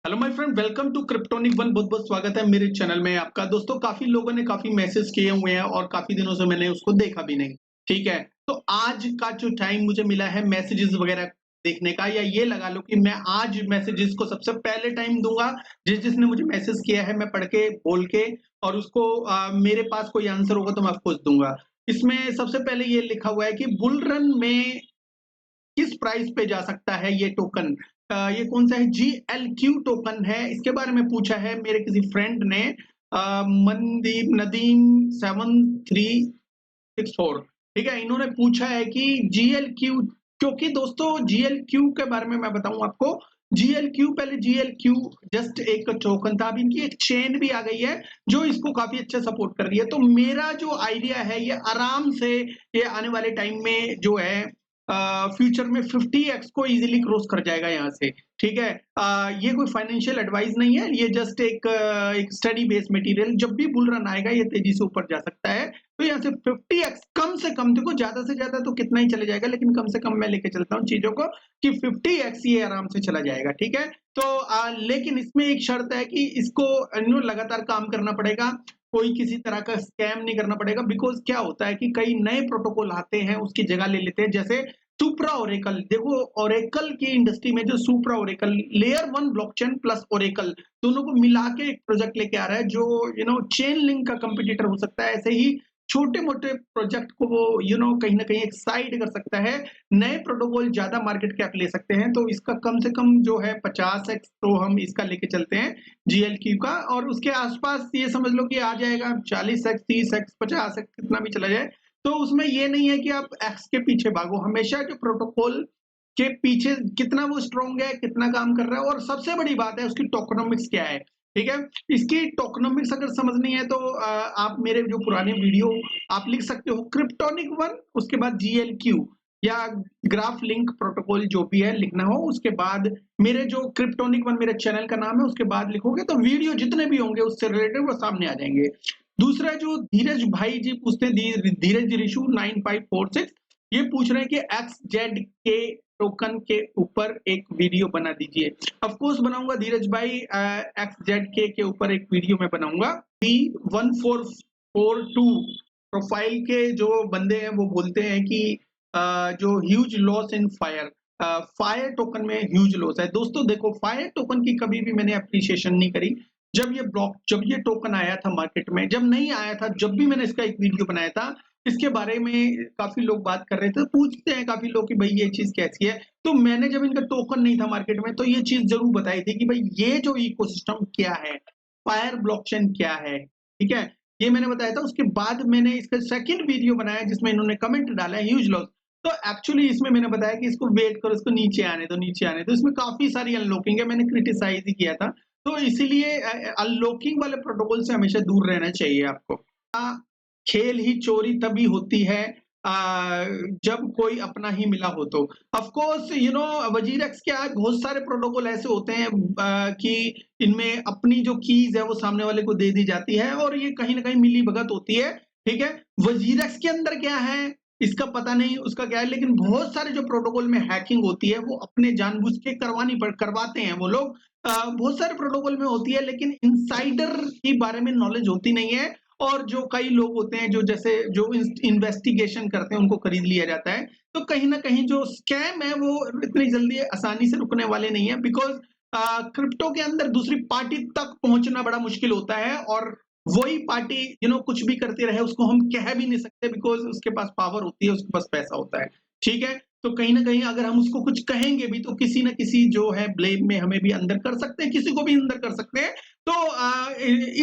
Hello my friend, welcome to Cryptonic one. बहुत बहुत स्वागत है मेरे चैनल में आपका। दोस्तों, काफी लोगों ने काफी मैसेज किए हुए हैं और काफी दिनों से मैंने उसको देखा भी नहीं। ठीक है, तो आज का जो टाइम मुझे मिला है मैसेजेस वगैरह देखने का, या ये लगा लो कि मैं आज मैसेजेस को सबसे पहले टाइम दूंगा। जिसने मुझे मैसेज किया है मैं पढ़ के बोल के, और उसको मेरे पास कोई आंसर होगा तो मैं ऑफकोर्स दूंगा। इसमें सबसे पहले ये लिखा हुआ है कि बुल रन में किस प्राइस पे जा सकता है ये टोकन। ये कौन सा है? GLQ टोकन है। इसके बारे में पूछा है मेरे किसी फ्रेंड ने, मनदीप नदीम 7364। ठीक है, इन्होंने पूछा है कि GLQ, क्योंकि दोस्तों GLQ के बारे में मैं बताऊं आपको। GLQ, पहले GLQ जस्ट एक टोकन था, अब इनकी एक चेन भी आ गई है जो इसको काफी अच्छे सपोर्ट कर रही है। तो मेरा जो आइडिया है ये आराम से ये आने वाले टाइम में जो है फ्यूचर में 50x को इजीली क्रॉस कर जाएगा यहाँ से। ठीक है, ये कोई फाइनेंशियल एडवाइस नहीं है, ये जस्ट एक स्टडी बेस मटेरियल। जब भी बुल रन आएगा ये तेजी से ऊपर जा सकता है। तो यहाँ से 50x कम से कम, देखो ज्यादा से ज्यादा तो कितना ही चले जाएगा, लेकिन कम से कम मैं लेके चलता हूँ चीजों को कि 50x ये आराम से चला जाएगा। ठीक है, तो लेकिन इसमें एक शर्त है कि इसको लगातार काम करना पड़ेगा। कोई किसी तरह का स्कैम नहीं करना पड़ेगा। बिकॉज क्या होता है कि कई नए प्रोटोकॉल आते हैं, उसकी जगह ले लेते हैं। जैसे सुप्रा ओरेकल, देखो ओरेकल की इंडस्ट्री में जो Supra Oracle layer 1 blockchain plus Oracle दोनों को मिला के एक प्रोजेक्ट लेके आ रहा है जो चेन लिंक का कंपटीटर हो सकता है। ऐसे ही छोटे मोटे प्रोजेक्ट को वो कहीं ना कहीं एक साइड कर सकता है। नए प्रोटोकॉल ज्यादा मार्केट कैप ले सकते हैं, तो इसका कम से कम जो है 50x तो हम इसका लेके चलते हैं GLQ का। और उसके आसपास ये समझ लो कि आ जाएगा 40x 30x 50x, कितना भी चला जाए। तो उसमें ये नहीं है कि आप एक्स के पीछे भागो, हमेशा जो प्रोटोकॉल के पीछे कितना वो स्ट्रॉन्ग है, कितना काम कर रहा है, और सबसे बड़ी बात है उसकी टोकनोमिक्स क्या है। ठीक है, इसकी टोकनोमिक्स अगर समझनी है तो आप मेरे जो पुराने वीडियो आप लिख सकते हो क्रिप्टोनिक वन, उसके बाद GLQ या ग्राफ लिंक प्रोटोकॉल जो भी है लिखना हो, उसके बाद मेरे जो क्रिप्टोनिक वन मेरे चैनल का नाम है, उसके बाद लिखोगे तो वीडियो जितने भी होंगे उससे रिलेटेड वो सामने आ जाएंगे। दूसरा जो धीरज भाई जी पूछते हैं, धीरज ऋषु 9546, ये पूछ रहे हैं कि XZ के टोकन के ऊपर एक वीडियो बना दीजिए। ऑफ कोर्स बनाऊंगा धीरज भाई, XZK के ऊपर एक वीडियो मैं बनाऊंगा। B1442 प्रोफाइल के जो बंदे हैं वो बोलते हैं कि जो huge loss in fire, fire token में ह्यूज लॉस है। दोस्तों देखो, फायर टोकन की कभी भी मैंने अप्रिसिएशन नहीं करी। जब ये टोकन आया था मार्केट में, जब नहीं आया था, जब भी मैंने इसका एक वीडियो बनाया था, इसके बारे में काफी लोग बात कर रहे थे, पूछते हैं काफी लोग कि भाई ये चीज कैसी है। तो मैंने जब इनका टोकन नहीं था मार्केट में तो ये चीज जरूर बताई थी कि भाई ये जो इकोसिस्टम क्या है, फायर ब्लॉकचेन क्या है। ठीक है, ये मैंने बताया था। उसके बाद मैंने इसका सेकंड वीडियो बनाया जिसमें इन्होंने कमेंट डाला है ह्यूज लॉस। तो एक्चुअली इसमें मैंने बताया कि इसको वेट करो, इसको नीचे आने दो, नीचे आने दो। इसमें काफी सारी अनलॉकिंग है, मैंने क्रिटिसाइज ही किया था। तो इसीलिए अनलॉकिंग वाले प्रोटोकॉल से हमेशा दूर रहना चाहिए आपको। खेल ही चोरी तभी होती है जब कोई अपना ही मिला हो तो। ऑफ कोर्स वजीरेक्स के आज बहुत सारे प्रोटोकॉल ऐसे होते हैं कि इनमें अपनी जो कीज है वो सामने वाले को दे दी जाती है, और ये कहीं ना कहीं मिली भगत होती है। ठीक है, वजीरेक्स के अंदर क्या है इसका पता नहीं, उसका क्या है, लेकिन बहुत सारे जो प्रोटोकॉल में हैकिंग होती है वो अपने जानबूझ के करवाते हैं वो लोग। बहुत सारे प्रोटोकॉल में होती है, लेकिन इनसाइडर के बारे में नॉलेज होती नहीं है। और जो कई लोग होते हैं जो जैसे जो इन्वेस्टिगेशन करते हैं उनको खरीद लिया जाता है। तो कहीं ना कहीं जो स्कैम है वो इतनी जल्दी आसानी से रुकने वाले नहीं है। बिकॉज क्रिप्टो के अंदर दूसरी पार्टी तक पहुंचना बड़ा मुश्किल होता है, और वही पार्टी कुछ भी करती रहे उसको हम कह भी नहीं सकते, बिकॉज उसके पास पावर होती है, उसके पास पैसा होता है। ठीक है, तो कहीं ना कहीं अगर हम उसको कुछ कहेंगे भी तो किसी ना किसी जो है ब्लेम में हमें भी अंदर कर सकते हैं, किसी को भी अंदर कर सकते हैं। तो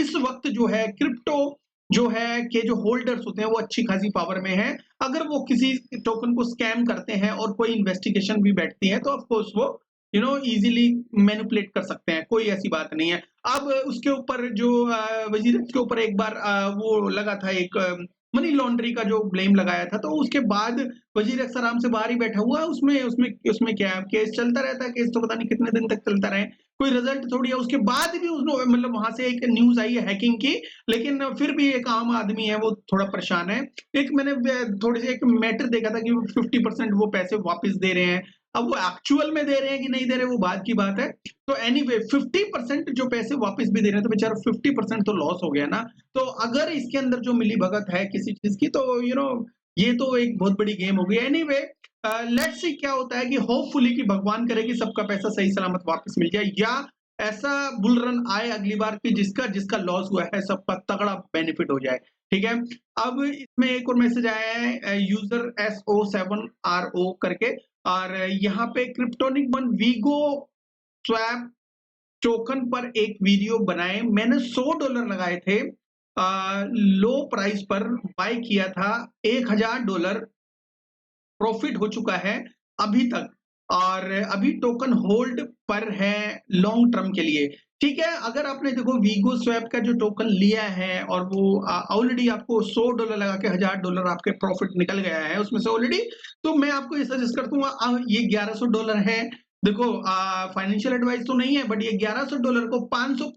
इस वक्त जो है क्रिप्टो जो है के जो होल्डर्स होते हैं वो अच्छी खासी पावर में है। अगर वो किसी टोकन को स्कैम करते हैं और कोई इन्वेस्टिगेशन भी बैठती है तो ऑफ कोर्स वो इजीली मैनिपुलेट कर सकते हैं, कोई ऐसी बात नहीं है। अब उसके ऊपर जो वजीर के ऊपर एक बार वो लगा था एक मनी लॉन्ड्री का जो ब्लेम लगाया था, तो उसके बाद वजीर अक्सर आराम से बाहर ही बैठा हुआ है। उसमें उसमें उसमें क्या है, केस चलता रहता है, केस तो पता नहीं कितने दिन तक चलता रहे, कोई रिजल्ट थोड़ी है। उसके बाद भी उसने मतलब वहां से एक न्यूज आई है हैकिंग की, लेकिन फिर भी एक आम आदमी है वो थोड़ा परेशान है। एक मैंने थोड़ी सी एक मैटर देखा था कि 50% वो पैसे वापस दे रहे हैं। अब वो एक्चुअल में दे रहे हैं कि नहीं दे रहे वो बात की बात है। तो एनीवे 50% जो पैसे वापस भी दे रहे हैं तो बेचारा 50% तो लॉस हो गया ना। तो अगर इसके अंदर जो मिलीभगत है किसी चीज की तो ये तो एक बहुत बड़ी गेम हो गई। एनीवे लेट्स सी क्या होता है कि होपफुली कि भगवान करे कि सबका पैसा सही सलामत वापस मिल जाए, या ऐसा बुल रन आए अगली बार की जिसका जिसका लॉस हुआ है सबका तगड़ा बेनिफिट हो जाए। ठीक है, अब इसमें एक और मैसेज आया है यूजर SO7RO करके, और यहाँ पे cryptonic one vigo swap token पर एक वीडियो बनाए। मैंने $100 लगाए थे, लो प्राइस पर बाय किया था, $1000 प्रॉफिट हो चुका है अभी तक, और अभी टोकन होल्ड पर है लॉन्ग टर्म के लिए। ठीक है, अगर आपने देखो वीगो स्वैप का जो टोकन लिया है और वो ऑलरेडी आपको $100 लगा के $1000 आपके प्रॉफिट निकल गया है उसमें से ऑलरेडी, तो मैं आपको ये सजेस्ट करता हूँ, ये $1100 है। देखो फाइनेंशियल एडवाइस तो नहीं है, बट ये $1100 को 500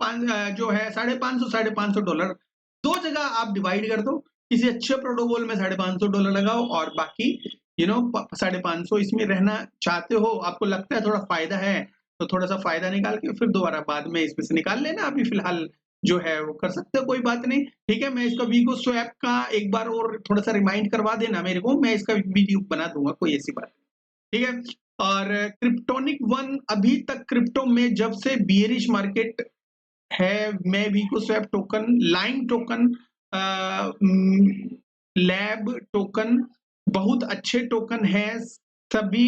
जो है $550 दो जगह आप डिवाइड कर दो, किसी अच्छे प्रोटोकॉल में $550 लगाओ, और बाकी 550 इसमें रहना चाहते हो, आपको लगता है थोड़ा फायदा है तो थोड़ा सा फायदा निकाल के फिर दोबारा बाद में इसमें से निकाल लेना। अभी फिलहाल जो है वो कर सकते हो, कोई बात नहीं। ठीक है, मैं इसका वीगो स्वैप का एक बार और थोड़ा सा रिमाइंड करवा देना मेरे को, मैं इसका वीडियो बना दूंगा, कोई ऐसी बात नहीं। ठीक है, और क्रिप्टोनिक वन अभी तक क्रिप्टो में जब से बियरिश मार्केट है, मैं vigo swap token, line token, lab token बहुत अच्छे टोकन है, सभी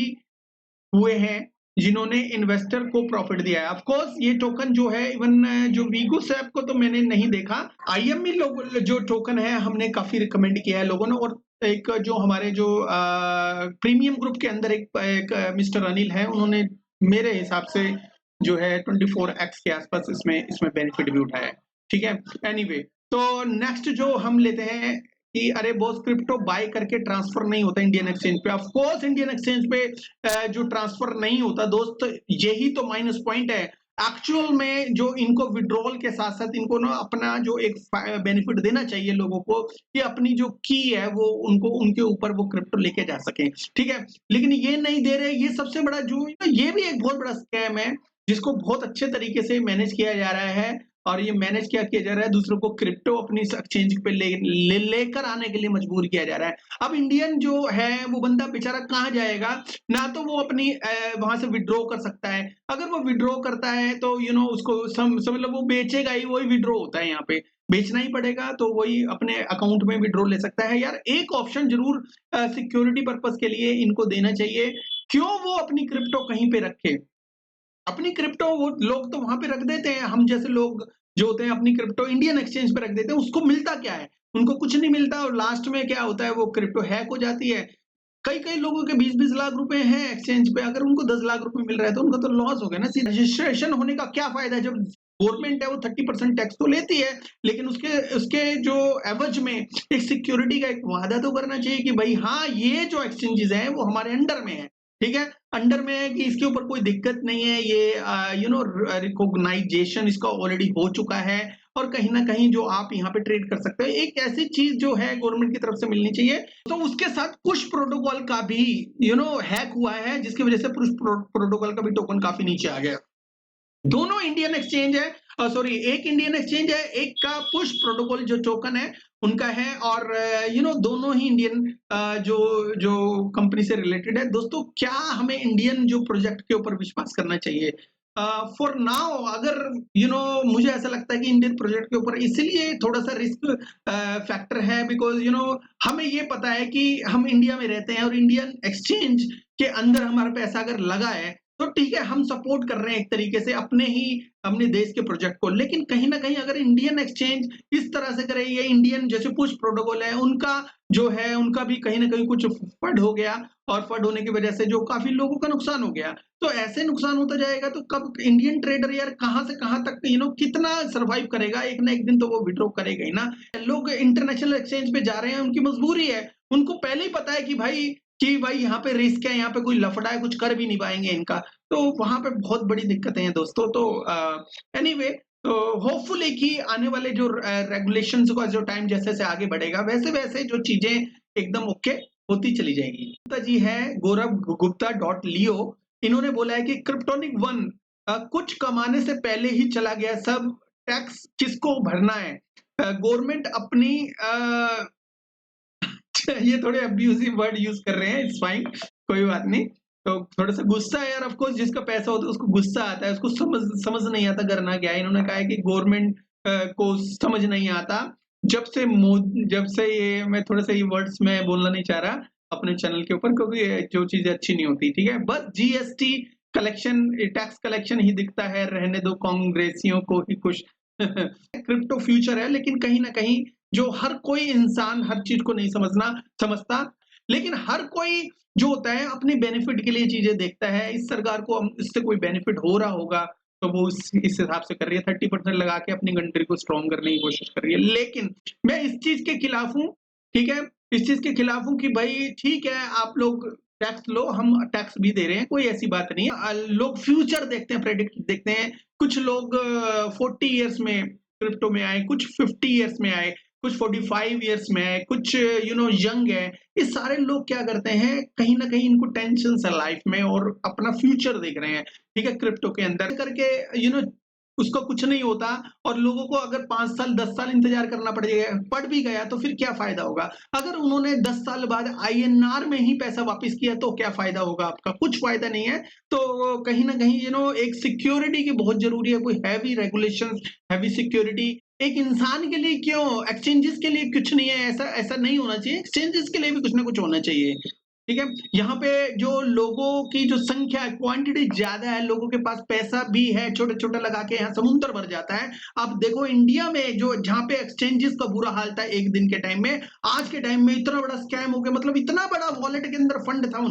हुए हैं जिन्होंने इन्वेस्टर को प्रॉफिट दिया है। ऑफ कोर्स ये टोकन जो है, इवन जो वीगो स्वैप को तो मैंने नहीं देखा, IME लोग जो टोकन है हमने काफी रिकमेंड किया है लोगों ने, और एक जो हमारे जो प्रीमियम ग्रुप के अंदर एक मिस्टर अनिल है, उन्होंने मेरे हिसाब से जो है 24x के आसपास इसमें इसमें बेनिफिट भी उठाया है। ठीक है, एनीवे तो नेक्स्ट जो हम लेते हैं कि अरे बॉस क्रिप्टो बाय करके ट्रांसफर नहीं होता इंडियन एक्सचेंज पे। ऑफ कोर्स इंडियन एक्सचेंज पे जो ट्रांसफर नहीं होता दोस्त, यही तो माइनस पॉइंट है। एक्चुअल में जो इनको विड्रॉल के साथ साथ इनको ना अपना जो एक बेनिफिट देना चाहिए लोगों को, कि अपनी जो की है वो उनको उनके ऊपर वो क्रिप्टो लेके जा सके। ठीक है, लेकिन ये नहीं दे रहे, ये सबसे बड़ा जो ये भी एक बहुत बड़ा स्कैम है जिसको बहुत अच्छे तरीके से मैनेज किया जा रहा है, और ये मैनेज क्या किया जा रहा है, दूसरों को क्रिप्टो अपनी एक्सचेंज पे लेकर आने के लिए मजबूर किया जा रहा है। अब इंडियन जो है वो बंदा बेचारा कहाँ जाएगा, ना तो वो अपनी वहां से विड्रॉ कर सकता है, अगर वो विड्रॉ करता है तो उसको समझ लो वो बेचेगा ही, वही विड्रॉ होता है, यहाँ पे बेचना ही पड़ेगा, तो वही अपने अकाउंट में विड्रॉ ले सकता है। यार एक ऑप्शन जरूर सिक्योरिटी पर्पज के लिए इनको देना चाहिए, क्यों वो अपनी क्रिप्टो कहीं पे रखे। अपनी क्रिप्टो वो लोग तो वहां पे रख देते हैं, हम जैसे लोग जो होते हैं अपनी क्रिप्टो इंडियन एक्सचेंज पे रख देते हैं, उसको मिलता क्या है, उनको कुछ नहीं मिलता, और लास्ट में क्या होता है वो क्रिप्टो हैक हो जाती है। कई कई लोगों के 20-20 लाख रुपए हैं एक्सचेंज पे, अगर उनको 10 लाख रुपए मिल रहा है तो उनका तो लॉस हो गया ना। रजिस्ट्रेशन होने का क्या फायदा है जब गवर्नमेंट है वो 30% टैक्स तो लेती है, लेकिन उसके उसके जो एवज में एक सिक्योरिटी का एक वादा तो करना चाहिए कि भाई हाँ ये जो एक्सचेंजेस हैं वो हमारे अंडर में है। ठीक है, अंडर में है कि इसके ऊपर कोई दिक्कत नहीं है, ये रिकॉग्नाइजेशन इसका ऑलरेडी हो चुका है, और कहीं ना कहीं जो आप यहाँ पे ट्रेड कर सकते हो, एक ऐसी चीज जो है गवर्नमेंट की तरफ से मिलनी चाहिए। तो उसके साथ पुश प्रोटोकॉल का भी हैक हुआ है, जिसकी वजह से पुश प्रोटोकॉल का भी टोकन काफी नीचे आ गया। दोनों इंडियन एक्सचेंज है, सॉरी एक इंडियन एक्सचेंज है, एक का पुश प्रोटोकॉल जो टोकन है उनका है, और दोनों ही इंडियन जो जो कंपनी से रिलेटेड है। दोस्तों क्या हमें इंडियन जो प्रोजेक्ट के ऊपर विश्वास करना चाहिए? फॉर नाउ अगर मुझे ऐसा लगता है कि इंडियन प्रोजेक्ट के ऊपर इसलिए थोड़ा सा रिस्क फैक्टर है, बिकॉज हमें ये पता है कि हम इंडिया में रहते हैं और इंडियन एक्सचेंज के अंदर हमारा पैसा अगर लगा है तो ठीक है, हम सपोर्ट कर रहे हैं एक तरीके से अपने देश के प्रोजेक्ट को। लेकिन कहीं ना कहीं अगर इंडियन एक्सचेंज इस तरह से करे, ये इंडियन जैसे पुश प्रोटोकॉल है उनका जो है उनका भी कहीं ना कहीं कुछ फड हो गया, और फड होने की वजह से जो काफी लोगों का नुकसान हो गया, तो ऐसे नुकसान होता जाएगा तो कब इंडियन ट्रेडर यार कहाँ से कहाँ तक कितना सर्वाइव करेगा, एक ना एक दिन तो वो विड्रॉ करेगा ही ना। लोग इंटरनेशनल एक्सचेंज पे जा रहे हैं, उनकी मजबूरी है, उनको पहले ही पता है कि भाई यहाँ पे रिस्क है, यहाँ पे कोई लफड़ा है, कुछ कर भी नहीं पाएंगे इनका, तो वहां पे बहुत बड़ी दिक्कतें हैं दोस्तों। तो एनीवे तो होपफुली कि आने वाले जो रेगुलेशंस का जो टाइम जैसे जैसे आगे बढ़ेगा वैसे वैसे जो चीजें एकदम ओके होती चली जाएगी। गुप्ता जी है गौरव गुप्ता .leo, इन्होंने बोला है कि क्रिप्टोनिक वन कुछ कमाने से पहले ही चला गया सब, टैक्स किसको भरना है? गवर्नमेंट अपनी ये थोड़े अब्यूजिव वर्ड यूज़ कर रहे हैं, इट्स फाइन, कोई बात नहीं। तो थोड़ा-सा गुस्सा है यार, ऑफ कोर्स जिसका पैसा होता है उसको गुस्सा आता है, उसको समझ नहीं आता करना क्या है। इन्होंने कहा है कि गवर्नमेंट को समझ नहीं आता। जब से ये मैं थोड़ा-सा ये वर्ड्स मैं बोलना नहीं चाह रहा अपने चैनल के ऊपर, क्योंकि ये जो चीज़ें अच्छी नहीं होती, ठीक है? बस जीएसटी कलेक्शन, टैक्स कलेक्शन ही दिखता है, रहने दो कांग्रेसियों को ही खुश। क्रिप्टो फ्यूचर है, लेकिन कहीं न कहीं जो हर कोई इंसान हर चीज़ को नहीं समझता, लेकिन हर कोई जो होता है अपने बेनिफिट के लिए चीज़ें देखता है। इस सरकार को इससे कोई बेनिफिट हो रहा होगा, तो वो इस हिसाब से कर रही है, 30% लगा के अपनी कंट्री को स्ट्रॉन्ग करने की कोशिश कर रही है। लेकिन मैं इस चीज़ के खिलाफ हूँ, ठीक है? इस चीज़ के खिलाफ हूँ कि भई ठीक है, आप लोग टैक्स लो, हम टैक्स भी दे रहे हैं, कोई ऐसी बात नहीं है। लोग फ्यूचर देखते हैं, प्रेडिक्ट देखते हैं। कुछ लोग 40 इयर्स में क्रिप्टो में आए, कुछ 50 इयर्स में आए, कुछ 45 इयर्स में है, कुछ यंग है। ये सारे लोग क्या करते हैं, कहीं न कहीं इनको टेंशन्स है लाइफ में और अपना फ्यूचर देख रहे हैं, ठीक है? क्रिप्टो के अंदर करके उसका कुछ नहीं होता, और लोगों को अगर 5 साल 10 साल इंतज़ार करना पड़ भी गया तो फिर क्या फ़ायदा होगा? अगर उन्होंने 10 साल बाद आईएनआर में ही पैसा वापस किया तो क्या फ़ायदा होगा आपका? कुछ फ़ायदा नहीं है। तो कहीं न कहीं एक सिक्योरिटी की बहुत ज़रूरी है, कोई हैवी रेगुलेशंस, हैवी सिक्योरिटी एक इंसान के लिए क्यों, एक्सचेंजेस के लिए कुछ नहीं है, ऐसा ऐसा नहीं होना चाहिए। एक्सचेंजेस के लिए भी कुछ ना कुछ होना चाहिए, ठीक है? यहाँ पे जो लोगों की जो संख्या है, क्वांटिटी ज़्यादा है, लोगों के पास पैसा भी है, छोटा-छोटा लगा के यहाँ समुद्र भर जाता है। आप देखो इंडिया में जो जहाँ पे एक्सचेंजेस का बुरा हाल था एक दिन के टाइम में, आज के टाइम में इतना बड़ा स्कैम हो गया, मतलब इतना बड़ा वॉलेट के अंदर फंड था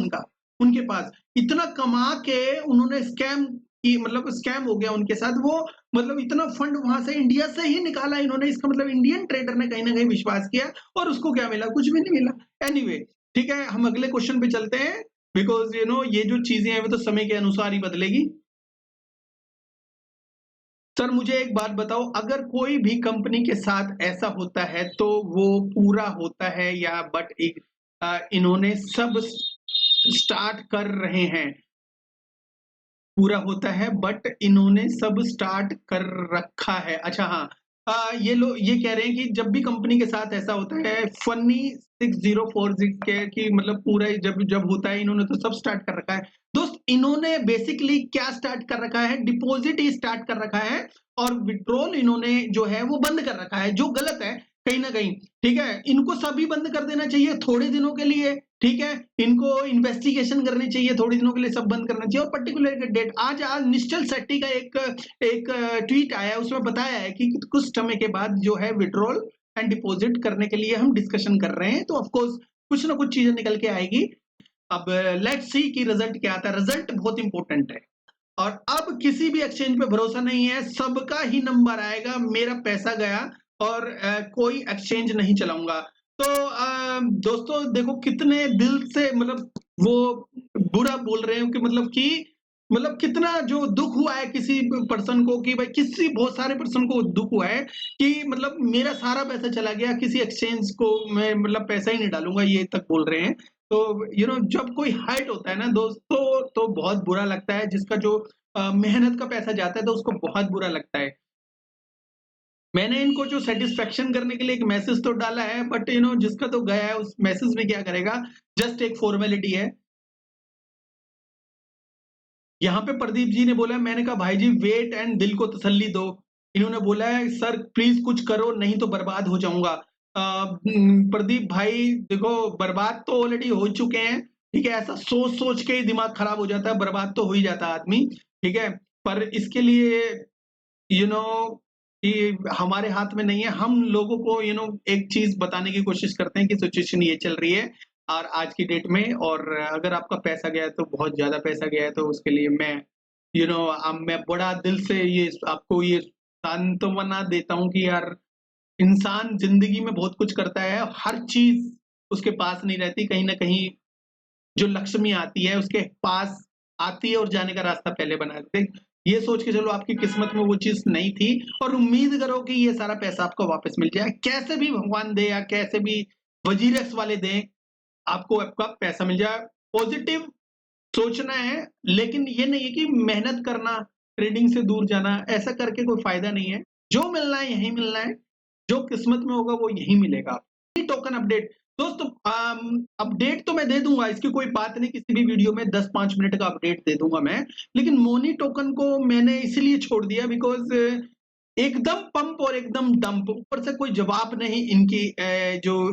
उनके पास, इतना कमा के उन्होंने स्कैम हो गया उनके साथ वो, मतलब इतना फंड वहां से इंडिया से ही निकाला इन्होंने, इसका मतलब इंडियन ट्रेडर ने कहीं ना कहीं विश्वास किया और उसको क्या मिला, कुछ भी नहीं मिला। एनीवे ठीक है, हम अगले क्वेश्चन पे चलते हैं, बिकॉज ये जो चीजें हैं वो तो समय के अनुसार ही बदलेगी। सर मुझे एक बात बताओ, अगर कोई भी कंपनी के साथ ऐसा होता है तो वो पूरा होता है या बट इन्होंने सब स्टार्ट कर रहे हैं, पूरा होता है बट इन्होंने सब स्टार्ट कर रखा है। अच्छा हाँ, ये लोग ये कह रहे हैं कि जब भी कंपनी के साथ ऐसा होता है, फनी 6046 के कि मतलब पूरा ही जब जब होता है इन्होंने तो सब स्टार्ट कर रखा है। दोस्त इन्होंने बेसिकली क्या स्टार्ट कर रखा है, डिपॉजिट ही स्टार्ट कर रखा है और विड्रॉल इन्होंने जो है वो बंद कर रखा है, जो गलत है कहीं ना कहीं। ठीक है, इनको सभी बंद कर देना चाहिए थोड़े दिनों के लिए, ठीक है, इनको इन्वेस्टिगेशन करनी चाहिए थोड़े दिनों के लिए, सब बंद करना चाहिए। और पर्टिकुलर डेट आज निश्चल शेट्टी का एक एक ट्वीट आया, उसमें बताया है कि कुछ समय के बाद जो है विड्रॉल एंड डिपॉजिट करने के लिए हम डिस्कशन कर रहे हैं, तो ऑफ कोर्स कुछ ना कुछ चीजें निकल के आएगी। अब लेट्स सी कि रिजल्ट क्या आता है, रिजल्ट बहुत इंपॉर्टेंट है। और अब किसी भी एक्सचेंज पे भरोसा नहीं है, सबका ही नंबर आएगा, मेरा पैसा गया और कोई एक्सचेंज नहीं चलाऊंगा। तो दोस्तों देखो कितने दिल से मतलब वो बुरा बोल रहे हो कि मतलब कितना जो दुख हुआ है किसी पर्सन को, कि भाई किसी बहुत सारे पर्सन को दुख हुआ है कि मतलब मेरा सारा पैसा चला गया, किसी एक्सचेंज को मैं मतलब पैसा ही नहीं डालूंगा, ये तक बोल रहे हैं। तो जब कोई हर्ट होता है ना दोस्तों तो बहुत बुरा लगता है, जिसका जो मेहनत का पैसा जाता है तो उसको बहुत बुरा लगता है। मैंने इनको जो सेटिस्फेक्शन करने के लिए एक मैसेज तो डाला है, बट जिसका तो गया है उस मैसेज में क्या करेगा, जस्ट एक फॉर्मेलिटी है। यहाँ पे प्रदीप जी ने बोला, मैंने कहा भाई जी वेट एंड दिल को तसल्ली दो। इन्होंने बोला है सर प्लीज कुछ करो नहीं तो बर्बाद हो जाऊंगा। प्रदीप भाई देखो, बर्बाद तो ऑलरेडी हो चुके हैं, ठीक है, ऐसा सोच सोच के ही दिमाग खराब हो जाता है, बर्बाद तो हो ही जाता है आदमी, ठीक है। पर इसके लिए यू नो कि हमारे हाथ में नहीं है, हम लोगों को एक चीज बताने की कोशिश करते हैं कि सिचुएशन ये चल रही है और आज की डेट में, और अगर आपका पैसा गया है तो बहुत ज्यादा पैसा गया है, तो उसके लिए मैं मैं बड़ा दिल से ये आपको ये सांत्वना देता हूँ कि यार इंसान जिंदगी में बहुत कुछ करता है, हर चीज उसके पास नहीं रहती, कहीं ना कहीं जो लक्ष्मी आती है उसके पास आती है और जाने का रास्ता पहले बना देते हैं। ये सोच के चलो आपकी किस्मत में वो चीज नहीं थी और उम्मीद करो कि ये सारा पैसा आपको वापस मिल जाए, कैसे भी भगवान दे या कैसे भी वजीरक्स वाले दें, आपको आपका पैसा मिल जाए। पॉजिटिव सोचना है, लेकिन ये नहीं है कि मेहनत करना ट्रेडिंग से दूर जाना, ऐसा करके कोई फायदा नहीं है। जो मिलना है यहीं मिलना है, जो किस्मत में होगा वो यहीं मिलेगा। टोकन अपडेट दोस्तों, अपडेट तो मैं दे दूंगा, इसकी कोई बात नहीं, किसी भी वीडियो में 10-5 मिनट का अपडेट दे दूंगा मैं। लेकिन मोनी टोकन को मैंने इसलिए छोड़ दिया बिकॉज एकदम पंप और एकदम डंप, ऊपर से कोई जवाब नहीं इनकी,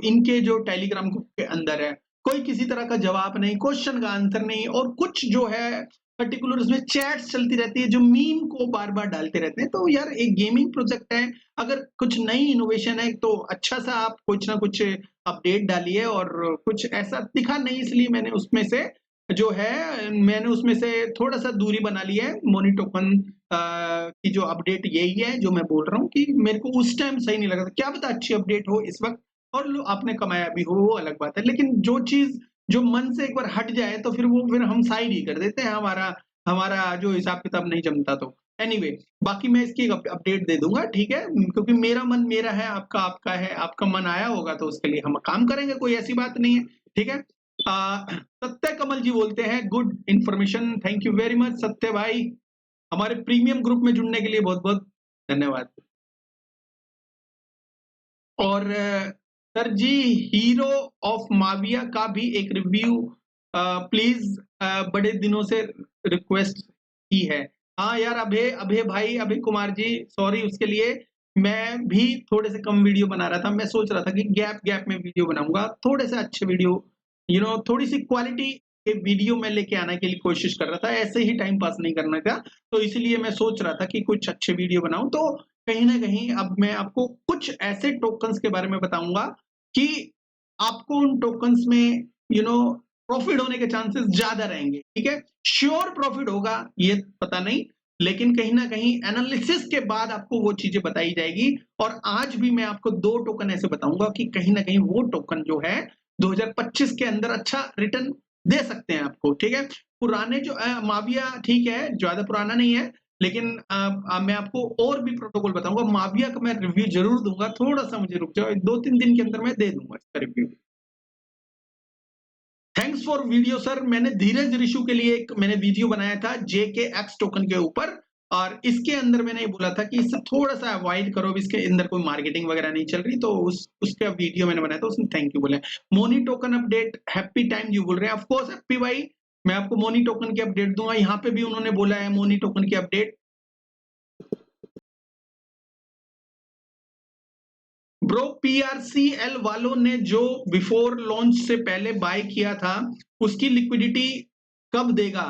इनके जो टेलीग्राम ग्रुप के अंदर है, कोई किसी तरह का जवाब नहीं, क्वेश्चन का आंसर नहीं, और कुछ जो है पर्टिकुलर उसमें चैट्स चलती रहती है जो मीम को बार बार डालते रहते हैं। तो यार एक गेमिंग प्रोजेक्ट है, अगर कुछ नई इनोवेशन है तो अच्छा सा आप कुछ ना कुछ अपडेट डालिए, और कुछ ऐसा दिखा नहीं, इसलिए मैंने उसमें से थोड़ा सा दूरी बना ली है। मोनी टोकन की जो अपडेट यही है जो मैं बोल रहा हूँ कि मेरे को उस टाइम सही नहीं लगा था, क्या पता अच्छी अपडेट हो इस वक्त और आपने कमाया भी हो, वो अलग बात है। लेकिन जो चीज जो मन से एक बार हट जाए तो फिर हम साइड ही कर देते हैं, हमारा हमारा जो हिसाब किताब नहीं जमता। तो एनीवे बाकी मैं इसकी अपडेट दे दूंगा, ठीक है, क्योंकि मेरा मन मेरा है, आपका आपका है, आपका मन आया होगा तो उसके लिए हम काम करेंगे, कोई ऐसी बात नहीं है, ठीक है। सत्य कमल जी बोलते हैं good information, thank you very much सत्य भाई, हमारे प्रीमियम ग्रुप में जुड़ने के लिए बहुत बहुत धन्यवाद। और sir ji hero of Muawiya का भी एक रिव्यू प्लीज, बड़े दिनों से रिक्वेस्ट की है। हाँ यार अभय अभय भाई, अभय कुमार जी, सॉरी उसके लिए, मैं भी थोड़े से कम वीडियो बना रहा था। मैं सोच रहा था कि गैप गैप में वीडियो बनाऊंगा, थोड़े से अच्छे वीडियो, थोड़ी सी क्वालिटी के वीडियो में लेके आने के लिए कोशिश कर रहा था, ऐसे ही टाइम पास नहीं करना था। तो इसलिए मैं सोच रहा था कि कुछ अच्छे वीडियो बनाऊं। तो कहीं ना कहीं अब मैं आपको कुछ ऐसे टोकन्स के बारे में बताऊंगा कि आपको उन टोकन्स में प्रॉफिट होने के चांसेस ज्यादा रहेंगे, ठीक है। श्योर प्रॉफिट होगा ये पता नहीं, लेकिन कहीं ना कहीं एनालिसिस के बाद आपको वो चीजें बताई जाएगी। और आज भी मैं आपको 2 टोकन ऐसे बताऊंगा कि कहीं ना कहीं वो टोकन जो है 2025 के अंदर अच्छा रिटर्न दे सकते हैं आपको, ठीक है। पुराने जो माविया ठीक है, ज्यादा पुराना नहीं है, लेकिन मैं आपको और भी प्रोटोकॉल बताऊंगा। माविया का मैं रिव्यू जरूर दूंगा, थोड़ा सा मुझे रुक जाओ, 2-3 दिन के अंदर मैं दे दूंगा इसका review. Thanks for video sir, मैंने धीरज ऋषु के लिए एक मैंने वीडियो बनाया था JKX टोकन के ऊपर, और इसके अंदर मैंने ये बोला था कि इससे थोड़ा सा अवॉइड करो, इसके अंदर कोई मार्केटिंग वगैरह नहीं चल रही, तो उसका वीडियो मैंने बनाया था, उसने थैंक यू बोला। Money token update happy time you बोल रहे हैं, ऑफ कोर्स हैप्पी भाई, मैं आपको मोनी टोकन की अपडेट दूंगा। यहाँ पे भी उन्होंने बोला है मोनी टोकन की अपडेट। ब्रो PRCL वालों ने जो बिफोर लॉन्च से पहले बाय किया था उसकी लिक्विडिटी कब देगा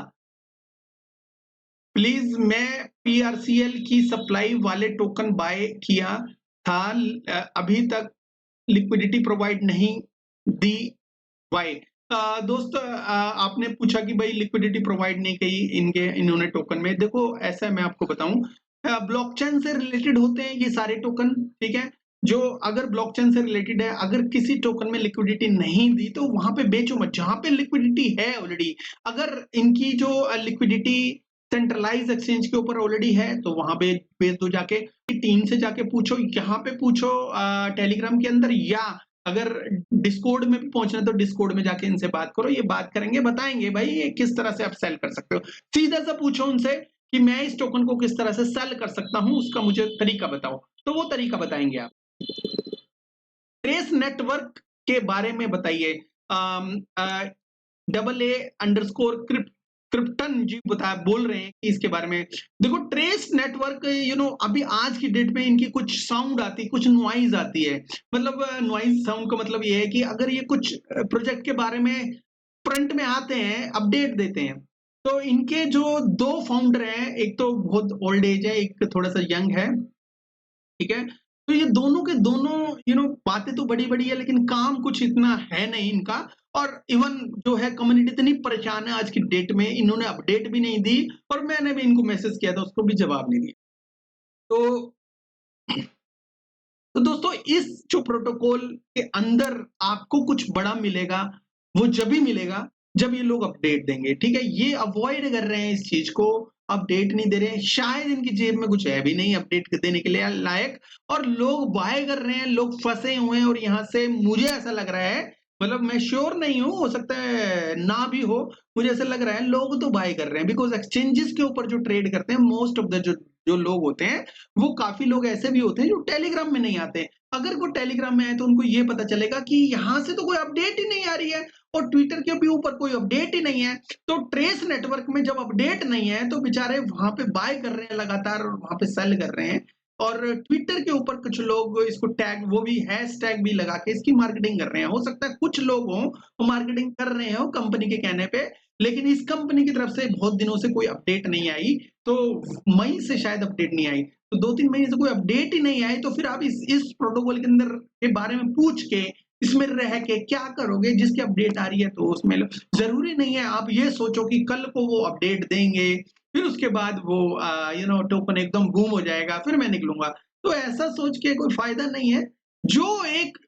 प्लीज? मैं PRCL की सप्लाई वाले टोकन बाय किया था, अभी तक लिक्विडिटी प्रोवाइड नहीं दी वाई। दोस्त आपने पूछा कि भाई लिक्विडिटी प्रोवाइड नहीं की इन्होंने टोकन में। देखो ऐसा मैं आपको बताऊं, ब्लॉकचेन से रिलेटेड होते हैं ये सारे टोकन, ठीक है। जो अगर ब्लॉकचेन से रिलेटेड है, अगर किसी टोकन में लिक्विडिटी नहीं दी तो वहां पे बेचो मत, जहां पे लिक्विडिटी है ऑलरेडी। अगर इनकी जो लिक्विडिटी सेंट्रलाइज एक्सचेंज के ऊपर ऑलरेडी है तो वहां पे बेच दो जाके, टीम से जाके पूछो, यहाँ पे पूछो टेलीग्राम के अंदर, या अगर डिस्कॉर्ड में भी पहुंचना तो डिस्कॉर्ड में जाके इनसे बात करो, ये बात करेंगे, बताएंगे भाई ये किस तरह से आप सेल कर सकते हो। सीधा सा पूछो उनसे कि मैं इस टोकन को किस तरह से सेल कर सकता हूं, उसका मुझे तरीका बताओ, तो वो तरीका बताएंगे आप। ट्रेस नेटवर्क के बारे में बताइए, AA_क्रिप्ट क्रिप्टन जी बोल रहे हैं कि इसके बारे में। देखो ट्रेस नेटवर्क अभी आज की डेट में इनकी कुछ साउंड आती है, कुछ नॉइज आती है, मतलब नॉइज साउंड का मतलब ये है कि अगर ये कुछ प्रोजेक्ट के बारे में फ्रंट में आते हैं, अपडेट देते हैं, तो इनके जो 2 फाउंडर हैं, एक तो बहुत ओल्ड एज है, एक थोड़ा सा यंग है, ठीक है। तो ये दोनों के दोनों बातें तो बड़ी बड़ी है, लेकिन काम कुछ इतना है नहीं इनका। और इवन जो है कम्युनिटी इतनी परेशान है आज की डेट में, इन्होंने अपडेट भी नहीं दी, और मैंने भी इनको मैसेज किया था, उसको भी जवाब नहीं दिया। तो दोस्तों इस जो प्रोटोकॉल के अंदर आपको कुछ बड़ा मिलेगा, वो जब ही मिलेगा जब ये लोग अपडेट देंगे, ठीक है। ये अवॉइड कर रहे हैं इस चीज को, अपडेट नहीं दे रहे हैं, शायद इनकी जेब में कुछ है भी नहीं अपडेट देने के लिए लायक, और लोग बाय कर रहे हैं, लोग फंसे हुए हैं। और यहाँ से मुझे ऐसा लग रहा है मतलब मैं श्योर नहीं हूँ, हो सकता है ना भी हो। मुझे ऐसा लग रहा है लोग तो बाय कर रहे हैं, बिकॉज़ एक्सचेंजेस के ऊपर जो ट्रेड करते हैं मोस्ट ऑफ द जो जो लोग होते हैं, वो काफ़ी लोग ऐसे भी होते हैं जो टेलीग्राम में नहीं आते। अगर वो टेलीग्राम में आए तो उनको ये पता चलेगा कि यहाँ से तो कोई अपडेट ही नहीं आ रही है और ट्विटर के भी ऊपर कोई अपडेट ही नहीं है। तो ट्रेस नेटवर्क में जब अपडेट नहीं है तो बेचारे वहाँ पे बाय कर रहे हैं लगातार और वहाँ पे सेल कर रहे हैं। और ट्विटर के ऊपर कुछ लोग इसको टैग, वो भी हैशटैग भी लगा के इसकी मार्केटिंग कर रहे हैं। हो सकता है कुछ लोग हों वो मार्केटिंग कर रहे हो कंपनी के कहने पे, लेकिन इस कंपनी की तरफ से बहुत दिनों से कोई अपडेट नहीं आई। तो मई से शायद अपडेट नहीं आई, तो 2-3 महीने से कोई अपडेट ही नहीं आई, तो फिर आप इस प्रोटोकॉल के अंदर के बारे में पूछ के इसमें रह के क्या करोगे? जिसकी अपडेट आ रही है तो उसमें लो। जरूरी नहीं है आप ये सोचो कि कल को वो अपडेट देंगे, फिर उसके बाद वो टोकन एकदम बूम हो जाएगा, फिर मैं निकलूंगा। तो ऐसा सोच के कोई फायदा नहीं है। जो एक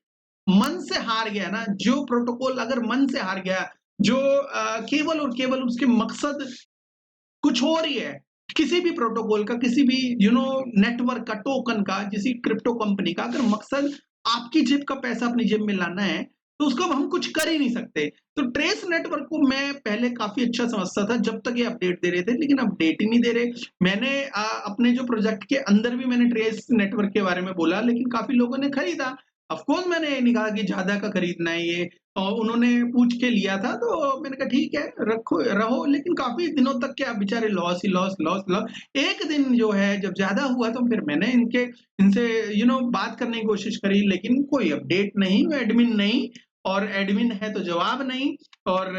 मन से हार गया ना, जो प्रोटोकॉल अगर मन से हार गया, जो केवल और केवल उसके मकसद कुछ और ही है, किसी भी प्रोटोकॉल का, किसी भी नेटवर्क का, टोकन का, किसी क्रिप्टो कंपनी का अगर मकसद आपकी जेब का पैसा अपनी जेब में लाना है, तो उसको अब हम कुछ कर ही नहीं सकते। तो ट्रेस नेटवर्क को मैं पहले काफ़ी अच्छा समझता था जब तक ये अपडेट दे रहे थे, लेकिन अपडेट ही नहीं दे रहे। मैंने अपने जो प्रोजेक्ट के अंदर भी मैंने ट्रेस नेटवर्क के बारे में बोला, लेकिन काफ़ी लोगों ने खरीदा। ऑफ कोर्स मैंने नहीं कहा कि ज़्यादा का खरीदना है ये, और उन्होंने पूछ के लिया था, तो मैंने कहा ठीक है, रखो रहो, लेकिन काफ़ी दिनों तक क्या बेचारे लॉस ही लॉस, लॉस, लॉस। एक दिन जो है जब ज़्यादा हुआ तो फिर मैंने इनसे बात करने की कोशिश करी, लेकिन कोई अपडेट नहीं, एडमिन नहीं, और एडमिन है तो जवाब नहीं, और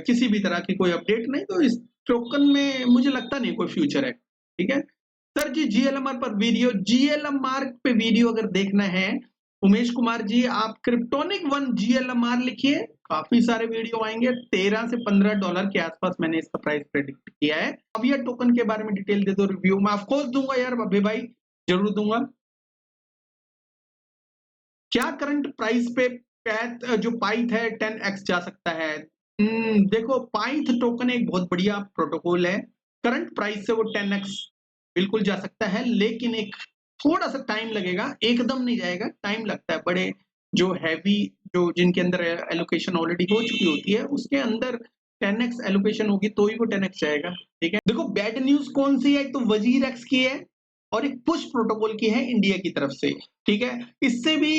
किसी भी तरह की कोई अपडेट नहीं, तो इस टोकन में मुझे लगता नहीं कोई फ्यूचर है। ठीक है? सर जी, जीएलएमआर पर वीडियो, जीएलएमआर पे वीडियो अगर देखना है, उमेश कुमार जी, आप क्रिप्टोनिक वन जीएलएमआर लिखिए, काफी सारे वीडियो आएंगे। $13 से $15 के आसपास मैंने इसका प्राइस प्रेडिक्ट किया है। अब ये टोकन के बारे में डिटेल दे दो, रिव्यू मैं ऑफ कोर्स दूंगा यार अभय भाई, जरूर दूंगा। क्या करंट प्राइस पे पैथ जो पाइथ है 10x जा सकता है? देखो, पाइथ टोकन एक बहुत बढ़िया प्रोटोकॉल है। करंट प्राइस से वो 10x बिल्कुल जा सकता है, लेकिन एक थोड़ा सा टाइम लगेगा, एकदम नहीं जाएगा, टाइम लगता है। बड़े जो हैवी, जो जिनके अंदर एलोकेशन ऑलरेडी हो चुकी होती है, उसके अंदर 10x एलोकेशन होगी तो ही वो 10x जाएगा। ठीक है, देखो बैड न्यूज कौन सी है, एक तो वजीर एक्स की है और एक पुश प्रोटोकॉल की है इंडिया की तरफ से। ठीक है, इससे भी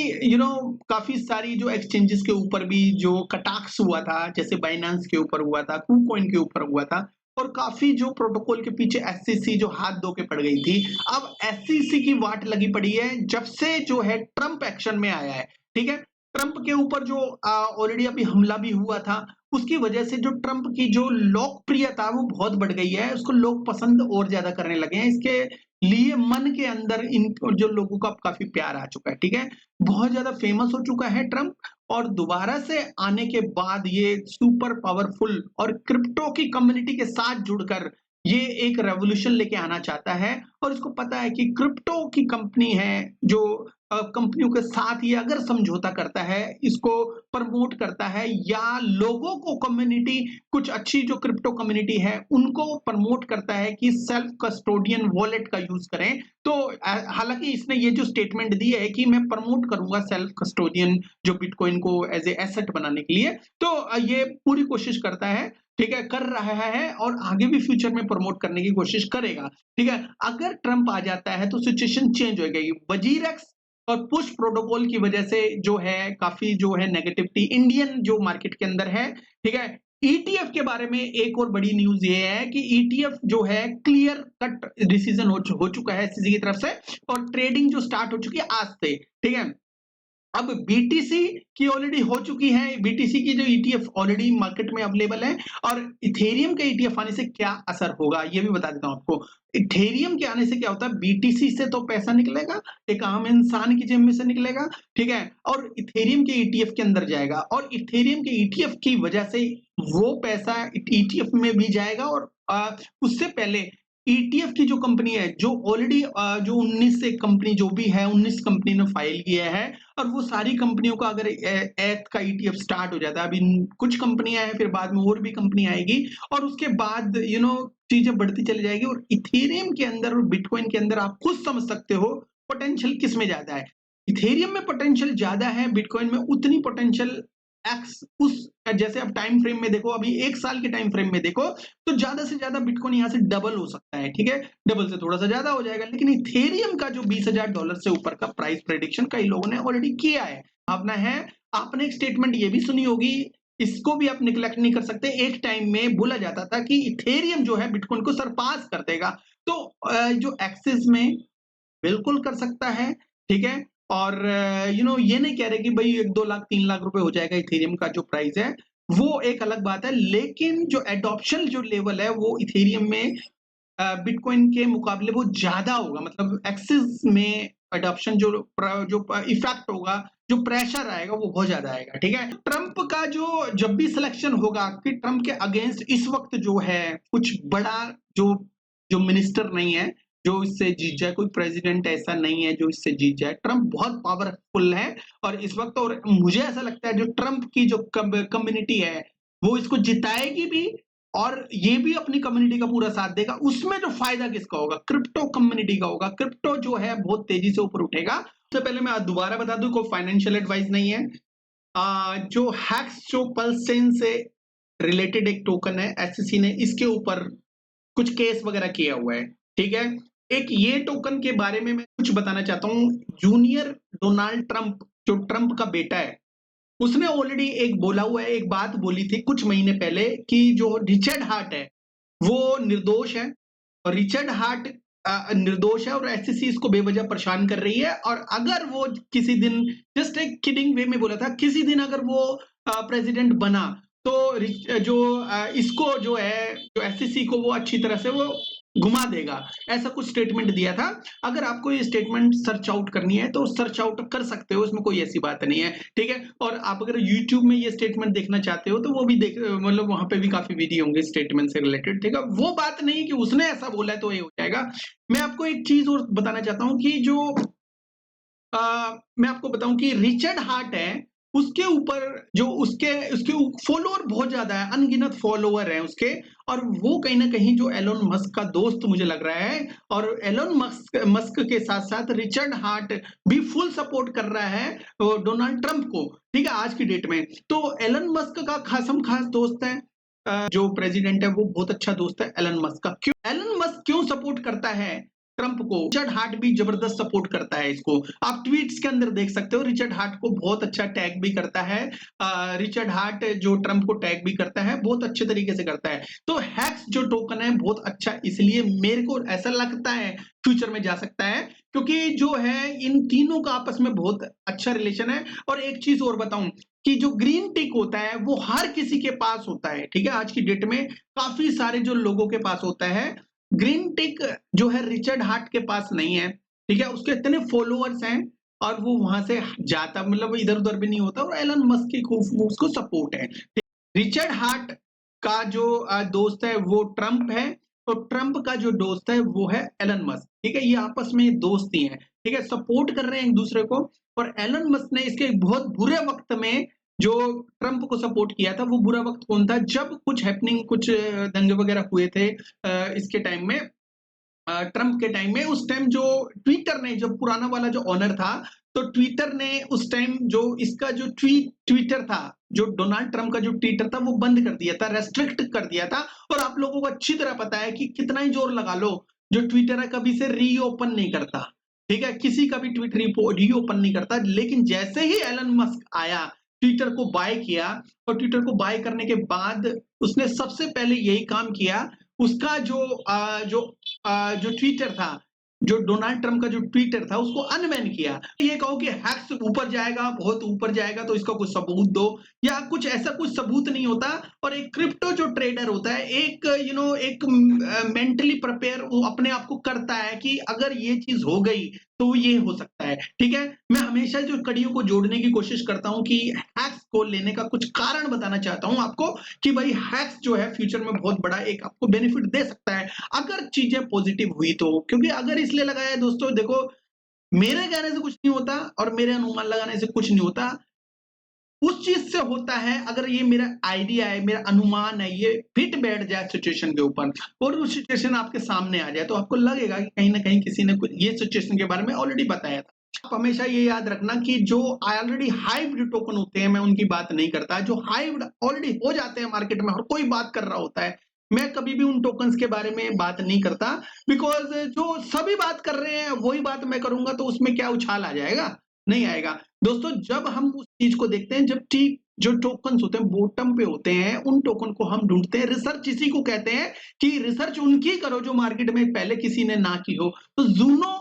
काफी सारी जो एक्सचेंजेस के ऊपर भी जो कटाक्ष हुआ था, जैसे बाइनेंस के ऊपर हुआ था, KuCoin के ऊपर हुआ था, और काफी जो प्रोटोकॉल के पीछे एससीसी जो हाथ धो के पड़ गई थी, अब एससीसी की वाट लगी पड़ी है जब से जो है ट्रंप एक्शन में आया है। ठीक है, ट्रंप के ऊपर जो ऑलरेडी अभी हमला भी हुआ था, उसकी वजह से जो ट्रंप की जो लोकप्रियता वो बहुत बढ़ गई है, उसको लोग पसंद और ज्यादा करने लगे हैं। इसके लिए मन के अंदर इन जो लोगों का काफी प्यार आ चुका है। ठीक है, बहुत ज्यादा फेमस हो चुका है ट्रम्प, और दोबारा से आने के बाद ये सुपर पावरफुल और क्रिप्टो की कम्युनिटी के साथ जुड़कर ये एक रेवोल्यूशन लेके आना चाहता है। और इसको पता है कि क्रिप्टो की कंपनी है जो कंपनियों के साथ ये अगर समझौता करता है, इसको प्रमोट करता है, या लोगों को कम्युनिटी, कुछ अच्छी जो क्रिप्टो कम्युनिटी है उनको प्रमोट करता है कि सेल्फ कस्टोडियन वॉलेट का यूज करें, तो हालांकि इसने ये जो स्टेटमेंट दी है कि मैं प्रमोट करूंगा सेल्फ कस्टोडियन जो बिटकॉइन को एज ए एसेट बनाने के लिए, तो ये पूरी कोशिश करता है। ठीक है, कर रहा है और आगे भी फ्यूचर में प्रमोट करने की कोशिश करेगा। ठीक है, अगर ट्रंप आ जाता है तो सिचुएशन चेंज हो गई। वजीर एक्स और पुश प्रोटोकॉल की वजह से जो है काफी जो है नेगेटिविटी इंडियन जो मार्केट के अंदर है। ठीक है, ईटीएफ के बारे में एक और बड़ी न्यूज ये है कि ईटीएफ जो है क्लियर कट डिसीजन हो चुका है एसईसी की तरफ से, और ट्रेडिंग जो स्टार्ट हो चुकी है आज से। ठीक है, अब बीटीसी की ऑलरेडी हो चुकी है, बीटीसी की जो ईटीएफ ऑलरेडी मार्केट में अवेलेबल है, और इथेरियम के ईटीएफ आने से क्या असर होगा ये भी बता देता हूं आपको। इथेरियम के आने से क्या होता है, बीटीसी से तो पैसा निकलेगा, एक आम इंसान की जेब में से निकलेगा। ठीक है, और इथेरियम के ईटीएफ के अंदर जाएगा, और इथेरियम के ईटीएफ की वजह से वो पैसा ईटीएफ में भी जाएगा। और उससे पहले ईटीएफ की जो कंपनी है, जो ऑलरेडी जो 19 से कंपनी जो भी है, 19 कंपनी ने फाइल किया है, और वो सारी कंपनियों का अगर एथ का ईटीएफ स्टार्ट हो जाता है, अभी कुछ कंपनियां हैं, फिर बाद में और भी कंपनी आएगी, और उसके बाद चीजें बढ़ती चली जाएगी। और इथेरियम के अंदर और बिटकॉइन के अंदर आप खुद समझ सकते हो पोटेंशियल किस में ज्यादा है। इथेरियम में पोटेंशियल ज्यादा है, बिटकॉइन में उतनी पोटेंशियल एक्स उस जैसे अब टाइम फ्रेम में देखो, अभी 1 साल के टाइम फ्रेम में देखो, तो ज़्यादा से ज़्यादा बिटकॉइन यहाँ से डबल हो सकता है, ठीक है? डबल से थोड़ा-सा ज़्यादा हो जाएगा, लेकिन इथेरियम का जो $20,000 से ऊपर का प्राइस प्रेडिक्शन कई लोगों ने ऑलरेडी किया है। भावना है, आपने एक स्टेटमेंट ये भी सुनी होगी, इसको भी आप नेग्लेक्ट नहीं कर सकते। एक टाइम में बोला जाता था कि इथेरियम जो है बिटकॉइन को सरपास कर देगा। तो जो एक्सिस में बिल्कुल कर सकता है, ठीक है? और ये नहीं कह रहे कि भई 1, 2 लाख, 3 लाख रुपए हो जाएगा इथेरियम का जो प्राइस है, वो एक अलग बात है। लेकिन जो एडॉप्शन जो लेवल है, वो इथेरियम में बिटकॉइन के मुकाबले वो ज़्यादा होगा। मतलब एक्सिस में एडॉप्शन जो इफ़ेक्ट होगा, जो प्रेशर आएगा, वो बहुत ज़्यादा आएगा, ठीक है? ट्रम्प का जो जब भी सिलेक्शन होगा कि ट्रम्प के अगेंस्ट इस वक़्त जो है, कुछ बड़ा जो जो मिनिस्टर नहीं है, जो इससे जीत जाए, कोई प्रेसिडेंट ऐसा नहीं है जो इससे जीत जाए। ट्रम्प बहुत पावरफुल है और इस वक़्त, और मुझे ऐसा लगता है जो ट्रम्प की जो कम्युनिटी है, वो इसको जिताएगी भी और ये भी अपनी कम्युनिटी का पूरा साथ देगा। उसमें जो फ़ायदा किसका होगा? क्रिप्टो कम्युनिटी का होगा। क्रिप्टो जो है बहुत तेज़ी से ऊपर उठेगा। सबसे पहले मैं दोबारा बता दूँ, कोई फाइनेंशियल एडवाइस नहीं है। जो हैक्स जो पल्स चेन से रिलेटेड एक टोकन है, एसईसी ने इसके ऊपर कुछ केस वगैरह किया हुआ है, ठीक है? एक ये टोकन के बारे में मैं कुछ बताना चाहता हूँ। जूनियर डोनाल्ड ट्रम्प, जो ट्रम्प का बेटा है, उसने ऑलरेडी एक बोला हुआ है, एक बात बोली थी कुछ महीने पहले कि जो रिचर्ड हार्ट है, वो निर्दोष है और रिचर्ड हार्ट निर्दोष है और एसईसी इसको बेवजह परेशान कर रही है। और अगर वो किसी दिन, जस्ट एक किडिंग वे में बोला था, किसी दिन अगर वो प्रेसिडेंट बना, तो इसको जो है, जो एसईसी को वो अच्छी तरह से वो घुमा देगा। ऐसा कुछ स्टेटमेंट दिया था। अगर आपको ये स्टेटमेंट सर्च आउट करनी है तो सर्च आउट कर सकते हो, इसमें कोई ऐसी बात नहीं है, ठीक है? और आप अगर यूट्यूब में ये स्टेटमेंट देखना चाहते हो तो वो भी मतलब वहां पे भी काफी वीडियो होंगे स्टेटमेंट से रिलेटेड, ठीक है? वो बात नहीं है कि उसने ऐसा बोला है तो ये हो जाएगा। मैं आपको एक चीज और बताना चाहता हूँ कि मैं आपको बताऊं कि रिचर्ड हार्ट है, उसके ऊपर जो उसके उसके फॉलोअर बहुत ज्यादा है, अनगिनत फॉलोअर है उसके। और वो कहीं ना कहीं जो एलोन मस्क का दोस्त मुझे लग रहा है, और एलोन मस्क मस्क के साथ साथ रिचर्ड हार्ट भी फुल सपोर्ट कर रहा है डोनाल्ड ट्रंप को, ठीक है, आज की डेट में। तो एलन मस्क का खासम खास दोस्त है, जो प्रेसिडेंट है वो बहुत अच्छा दोस्त है एलन मस्क का। क्यों एलन मस्क क्यों सपोर्ट करता है ट्रंप को? रिचर्ड हार्ट भी जबरदस्त सपोर्ट करता है इसको, आप ट्वीट्स के अंदर देख सकते हो। रिचर्ड हार्ट को बहुत अच्छा टैग भी करता है, रिचर्ड हार्ट जो ट्रंप को टैग भी करता है, बहुत अच्छे तरीके से करता है। तो हैक्स जो टोकन है बहुत अच्छा, इसलिए मेरे को ऐसा लगता है फ्यूचर में जा सकता है, क्योंकि जो है इन तीनों का आपस में बहुत अच्छा रिलेशन है। और एक चीज और बताऊं कि जो ग्रीन टिक होता है वो हर किसी के पास होता है, ठीक है? आज की डेट में काफी सारे जो लोगों के पास होता है ग्रीन टिक, जो है रिचर्ड हार्ट के पास नहीं है, ठीक है? उसके इतने फॉलोअर्स हैं और वो वहां से जाता, मतलब इधर उधर भी नहीं होता, और एलन मस्क की खूब उसको सपोर्ट है। रिचर्ड हार्ट का जो दोस्त है वो ट्रंप है, तो ट्रंप का जो दोस्त है वो है एलन मस्क, ठीक है? ये आपस में दोस्ती है, ठीक है? सपोर्ट कर रहे हैं एक दूसरे को। और एलन मस्क ने इसके बहुत बुरे वक्त में जो ट्रंप को सपोर्ट किया था, वो बुरा वक्त कौन था? जब कुछ हैपनिंग, कुछ दंगे वगैरह हुए थे इसके टाइम में, ट्रंप के टाइम में। उस टाइम जो ट्विटर ने, जो पुराना वाला जो ओनर था, तो ट्विटर ने उस टाइम जो इसका जो ट्विटर था, जो डोनाल्ड ट्रंप का जो ट्विटर था, वो बंद कर दिया था, रेस्ट्रिक्ट कर दिया था। और आप लोगों को अच्छी तरह पता है कि कितना ही जोर लगा लो, जो ट्विटर है कभी से रीओपन नहीं करता, ठीक है? किसी का भी ट्वीट रीओपन नहीं करता। लेकिन जैसे ही एलन मस्क आया, ट्विटर को बाय किया, और ट्विटर को बाय करने के बाद उसने सबसे पहले यही काम किया, उसका जो ट्विटर था, जो डोनाल्ड ट्रंप का जो ट्विटर था, उसको अनबैन किया। ये कहो कि हैक्स ऊपर जाएगा, बहुत ऊपर जाएगा, तो इसका कुछ सबूत दो, या कुछ ऐसा कुछ सबूत नहीं होता। और एक क्रिप्टो जो ट्रेडर होता है, एक एक मेंटली प्रिपेयर वो अपने आप को करता है कि अगर ये चीज हो गई तो ये हो सकता है, ठीक है? मैं हमेशा जो कड़ियों को जोड़ने की कोशिश करता हूं कि हैक्स को लेने का कुछ कारण बताना चाहता हूं आपको, कि भाई हैक्स जो है फ्यूचर में बहुत बड़ा एक आपको बेनिफिट दे सकता है अगर चीजें पॉजिटिव हुई तो। क्योंकि अगर इसलिए लगाया है दोस्तों, देखो, मेरे कहने से कुछ नहीं होता और मेरे अनुमान लगाने से कुछ नहीं होता, उस चीज से होता है अगर ये मेरा आइडिया है, मेरा अनुमान है, ये फिट बैठ जाए सिचुएशन के ऊपर, और वो सिचुएशन आपके सामने आ जाए, तो आपको लगेगा कि कहीं ना कहीं किसी ने कुछ ये सिचुएशन के बारे में ऑलरेडी बताया था। आप हमेशा ये याद रखना कि जो ऑलरेडी हाइप्ड टोकन होते हैं मैं उनकी बात नहीं करता, जो हाइप्ड ऑलरेडी हो जाते हैं मार्केट में और कोई बात कर रहा होता है, मैं कभी भी उन टोकन्स के बारे में बात नहीं करता, बिकॉज जो सभी बात कर रहे हैं वही बात मैं करूंगा तो उसमें क्या उछाल आ जाएगा? नहीं आएगा। दोस्तों जब हम उस चीज को देखते हैं, जब ठीक जो टोकन्स होते हैं बॉटम पे होते हैं, उन टोकन को हम ढूंढते हैं। रिसर्च इसी को कहते हैं कि रिसर्च उनकी करो जो मार्केट में पहले किसी ने ना की हो। तो जूनो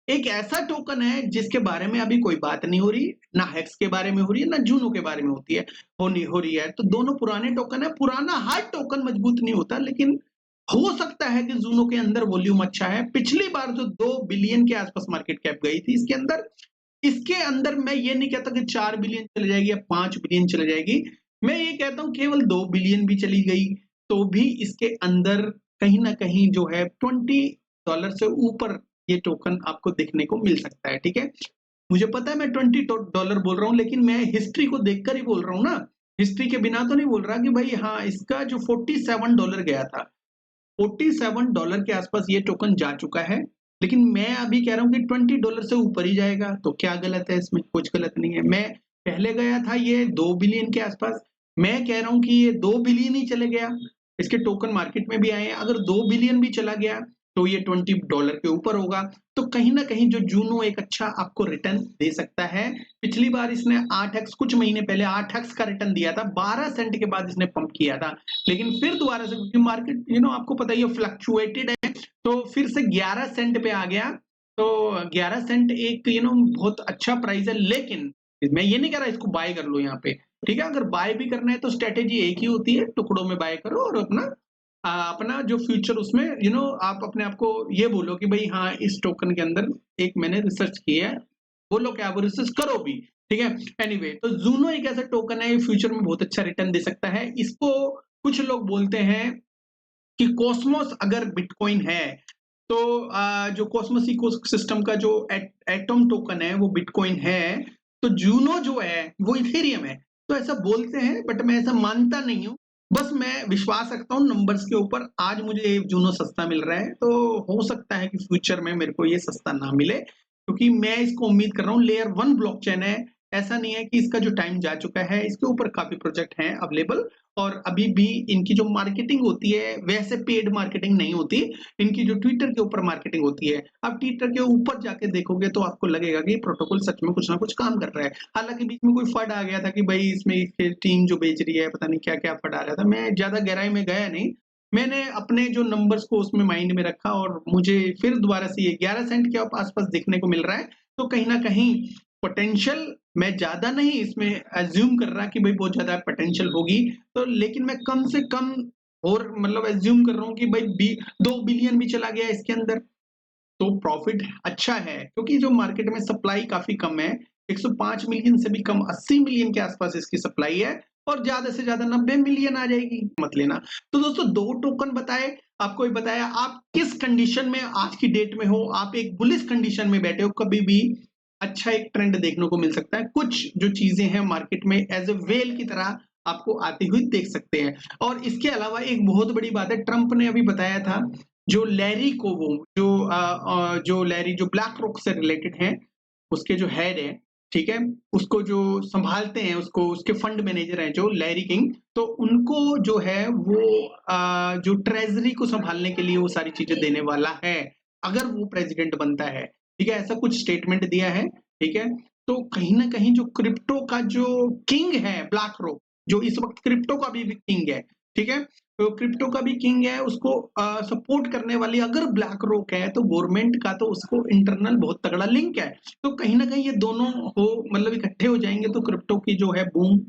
एक ऐसा टोकन है जिसके बारे में अभी कोई बात नहीं हो रही, ना हेक्स के बारे में हो रही है, ना जूनो के बारे में होती है हो रही है। तो दोनों पुराने टोकन है। पुराना हर टोकन मजबूत नहीं होता, लेकिन हो सकता है कि जूनो के अंदर वॉल्यूम अच्छा है। पिछली बार जो 2 बिलियन के आसपास मार्केट कैप गई थी इसके अंदर मैं ये नहीं कहता कि 4 बिलियन चली जाएगी या 5 बिलियन चली जाएगी, मैं ये कहता हूं केवल 2 बिलियन भी चली गई तो भी इसके अंदर कहीं ना कहीं जो है $20 से ऊपर ये टोकन आपको देखने को मिल सकता है। ठीक है, मुझे पता है मैं $20 बोल रहा हूं, लेकिन मैं हिस्ट्री को देखकर ही बोल रहा हूं ना, हिस्ट्री के बिना तो नहीं बोल रहा कि भाई हाँ इसका जो $47 गया था, $47 के आसपास ये टोकन जा चुका है, लेकिन मैं अभी कह रहा हूँ कि $20 से ऊपर ही जाएगा। तो क्या गलत है इसमें? कुछ गलत नहीं है। मैं पहले गया था ये 2 बिलियन के आसपास, मैं कह रहा हूँ कि ये 2 बिलियन ही चले गया। इसके टोकन मार्केट में भी आए हैं, अगर 2 बिलियन भी चला गया तो ये $20 के ऊपर होगा। तो कहीं ना कहीं जो जूनो एक अच्छा आपको रिटर्न दे सकता है। पिछली बार इसने 8x, कुछ महीने पहले 8x का रिटर्न दिया था, 12 सेंट के बाद इसने पंप किया था, लेकिन फिर दोबारा से क्योंकि मार्केट आपको पता ही है फ्लक्चुएटेड है, तो फिर से 11 सेंट पे आ गया। तो 11 सेंट एक बहुत अच्छा प्राइस है, लेकिन मैं ये नहीं कह रहा इसको बाय कर लो यहाँ पे। ठीक है, अगर बाय भी करना है तो स्ट्रेटेजी एक ही होती है, टुकड़ों में बाय करो और अपना जो फ्यूचर उसमें आप अपने आप को ये बोलो कि भाई हाँ इस टोकन के अंदर एक मैंने रिसर्च किया है, बोलो क्या वो रिसर्च करो भी। ठीक है, एनीवे तो जूनो एक ऐसा टोकन है फ्यूचर में बहुत अच्छा रिटर्न दे सकता है। इसको कुछ लोग बोलते हैं कि कॉस्मोस अगर बिटकॉइन है तो जो कॉस्मोस इकोसिस्टम का जो एटम टोकन है वो बिटकॉइन है, तो जूनो जो है वो इथेरियम है। तो ऐसा बोलते हैं, बट मैं ऐसा मानता नहीं हूँ। बस मैं विश्वास रखता हूँ नंबर्स के ऊपर। आज मुझे जूनो सस्ता मिल रहा है, तो हो सकता है कि फ्यूचर में मेरे को ये सस्ता ना मिले, क्योंकि मैं इसको उम्मीद कर रहा हूँ। लेयर 1 ब्लॉकचेन है, ऐसा नहीं है कि इसका जो टाइम जा चुका है। इसके ऊपर काफी प्रोजेक्ट हैं अवेलेबल, और अभी भी इनकी जो मार्केटिंग होती है वैसे पेड मार्केटिंग नहीं होती, इनकी जो ट्विटर के ऊपर मार्केटिंग होती है। अब ट्विटर के ऊपर जाके देखोगे तो आपको लगेगा कि प्रोटोकॉल सच में कुछ ना कुछ काम कर रहा है। हालांकि बीच में कोई फंड आ गया था कि भाई इसमें टीम जो बेच रही है, पता नहीं क्या क्या फंड आ रहा था, मैं ज्यादा गहराई में गया नहीं। मैंने अपने जो नंबर्स को उसमें माइंड में रखा और मुझे फिर दोबारा से ये 11 सेंट के आसपास देखने को मिल रहा है। तो कहीं ना कहीं पोटेंशियल मैं ज्यादा नहीं इसमें एज्यूम कर रहा कि भाई बहुत ज्यादा पोटेंशियल होगी, तो लेकिन मैं कम से कम और मतलब एज्यूम कर रहा हूँ कि भाई 2 बिलियन भी चला गया इसके अंदर तो प्रॉफिट अच्छा है, क्योंकि जो मार्केट में सप्लाई काफी कम है। 105 मिलियन से भी कम 80 मिलियन के आसपास इसकी सप्लाई है, और ज्यादा से ज्यादा 90 मिलियन आ जाएगी, मत लेना। तो दोस्तों 2 टोकन बताए, आपको बताया आप किस कंडीशन में आज की डेट में हो। आप एक बुलिश कंडीशन में बैठे हो, कभी भी अच्छा एक ट्रेंड देखने को मिल सकता है। कुछ जो चीजें हैं मार्केट में एज ए वेल की तरह आपको आती हुई देख सकते हैं। और इसके अलावा एक बहुत बड़ी बात है, ट्रंप ने अभी बताया था जो लैरी कोवो जो लैरी जो ब्लैक रॉक से रिलेटेड है, उसके जो हेड है, ठीक है, उसको जो संभालते हैं, उसको उसके फंड मैनेजर हैं जो लैरी किंग, तो उनको जो है वो जो ट्रेजरी को संभालने के लिए वो सारी चीजें देने वाला है अगर वो प्रेसिडेंट बनता है। ठीक है, ऐसा कुछ स्टेटमेंट दिया है। ठीक है, तो कहीं ना कहीं जो क्रिप्टो का जो किंग है ब्लैक रॉक, जो इस वक्त क्रिप्टो का भी किंग है, ठीक है, तो क्रिप्टो का भी किंग है, उसको सपोर्ट करने वाली अगर ब्लैक रॉक है तो गवर्नमेंट का तो उसको इंटरनल बहुत तगड़ा लिंक है। तो कहीं ना कहीं ये दोनों हो मतलब इकट्ठे हो जाएंगे तो क्रिप्टो की जो है बूम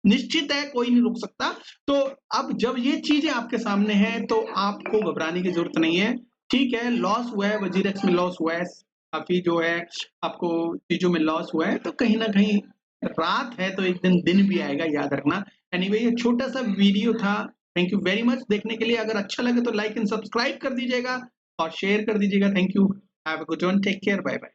निश्चित है, कोई नहीं रोक सकता। तो अब जब ये चीजें आपके सामने हैं तो आपको घबराने की जरूरत नहीं है। ठीक है, लॉस हुआ है, वजीरेक्स में लॉस हुआ है, काफी जो है आपको चीजों में लॉस हुआ है, तो कहीं ना कहीं रात है तो एक दिन दिन भी आएगा, याद रखना। एनीवे ये छोटा सा वीडियो था। थैंक यू वेरी मच देखने के लिए। अगर अच्छा लगे तो लाइक एंड सब्सक्राइब कर दीजिएगा और शेयर कर दीजिएगा। Thank you, have a good one, take care, bye bye.